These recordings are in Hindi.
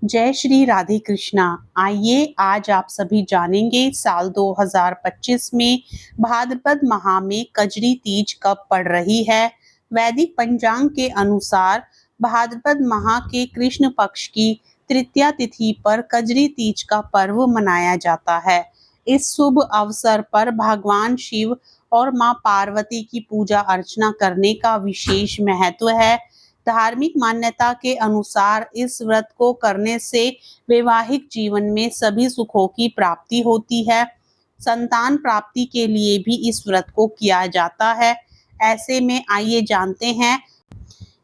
जय श्री राधे कृष्णा। आइए आज आप सभी जानेंगे साल 2025 में भाद्रपद माह में कजरी तीज कब पड़ रही है। वैदिक पंचांग के अनुसार भाद्रपद माह के कृष्ण पक्ष की तृतीया तिथि पर कजरी तीज का पर्व मनाया जाता है। इस शुभ अवसर पर भगवान शिव और मां पार्वती की पूजा अर्चना करने का विशेष महत्व है। धार्मिक मान्यता के अनुसार इस व्रत को करने से वैवाहिक जीवन में सभी सुखों की प्राप्ति होती है। संतान प्राप्ति के लिए भी इस व्रत को किया जाता है। ऐसे में आइए जानते हैं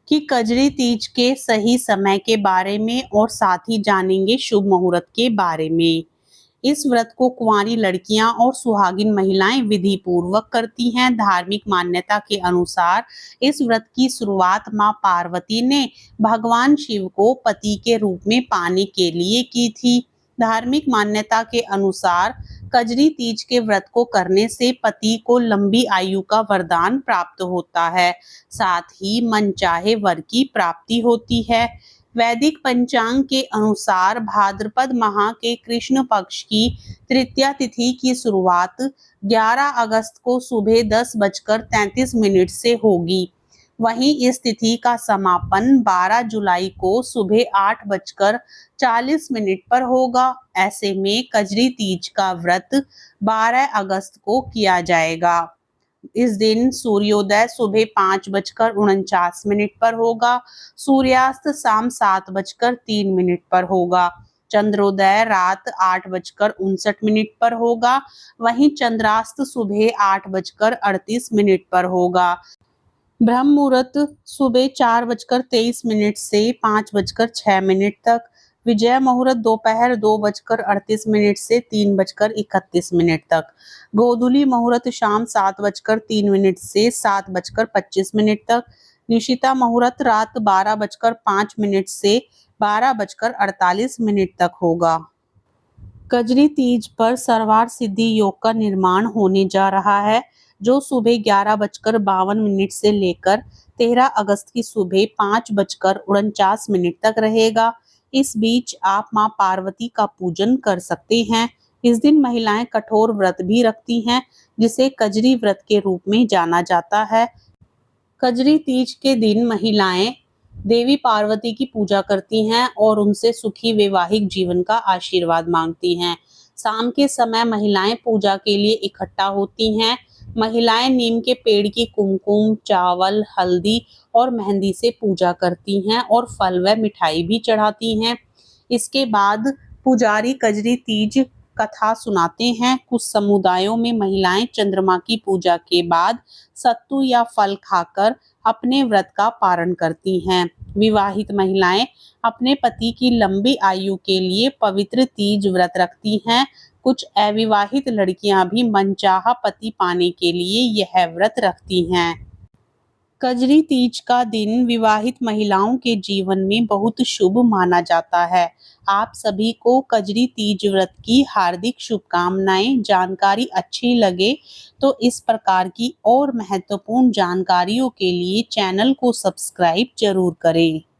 कि कजरी तीज के सही समय के बारे में और साथ ही जानेंगे शुभ मुहूर्त के बारे में। इस व्रत को कुंवारी लड़कियां और सुहागिन महिलाएं विधि पूर्वक करती हैं। धार्मिक मान्यता के अनुसार इस व्रत की शुरुआत मां पार्वती ने भगवान शिव को पति के रूप में पाने के लिए की थी। धार्मिक मान्यता के अनुसार कजरी तीज के व्रत को करने से पति को लंबी आयु का वरदान प्राप्त होता है, साथ ही मनचाहे वर की प्राप्ति होती है। वैदिक पंचांग के अनुसार भाद्रपद माह के कृष्ण पक्ष की तृतीया तिथि की शुरुआत 11 अगस्त को सुबह 10:33 से होगी। वहीं इस तिथि का समापन 12 जुलाई को सुबह 8:40 पर होगा। ऐसे में कजरी तीज का व्रत 12 अगस्त को किया जाएगा। इस दिन सूर्योदय सुबह 5:49 पर होगा। सूर्यास्त शाम 7:03 पर होगा। चंद्रोदय रात 8:59 पर होगा। वहीं चंद्रास्त सुबह 8:38 पर होगा। ब्रह्म मुहूर्त सुबह 4:23 से 5:06 तक। विजय मुहूर्त दोपहर 2:38 से 3:31 तक। गोधूली मुहूर्त शाम 7:03 से 7:25 तक। निशिता मुहूर्त रात 12:05 से 12:48 तक होगा। कजरी तीज पर सर्वार सिद्धि योग का निर्माण होने जा रहा है, जो सुबह 11:52 से लेकर 13 अगस्त की सुबह 5:49 तक रहेगा। इस बीच आप मां पार्वती का पूजन कर सकते हैं। इस दिन महिलाएं कठोर व्रत भी रखती हैं, जिसे कजरी व्रत के रूप में जाना जाता है। कजरी तीज के दिन महिलाएं देवी पार्वती की पूजा करती हैं और उनसे सुखी वैवाहिक जीवन का आशीर्वाद मांगती हैं। शाम के समय महिलाएं पूजा के लिए इकट्ठा होती हैं। महिलाएं नीम के पेड़ की कुमकुम, चावल, हल्दी और मेहंदी से पूजा करती हैं और फल व मिठाई भी चढ़ाती हैं। इसके बाद पुजारी कजरी तीज कथा सुनाते हैं। कुछ समुदायों में महिलाएं चंद्रमा की पूजा के बाद सत्तू या फल खाकर अपने व्रत का पारण करती हैं। विवाहित महिलाएं अपने पति की लंबी आयु के लिए पवित्र तीज व्रत रखती हैं। कुछ अविवाहित लड़कियां भी मनचाहा पति पाने के लिए यह व्रत रखती हैं। कजरी तीज का दिन विवाहित महिलाओं के जीवन में बहुत शुभ माना जाता है। आप सभी को कजरी तीज व्रत की हार्दिक शुभकामनाएं। जानकारी अच्छी लगे तो इस प्रकार की और महत्वपूर्ण जानकारियों के लिए चैनल को सब्सक्राइब जरूर करें।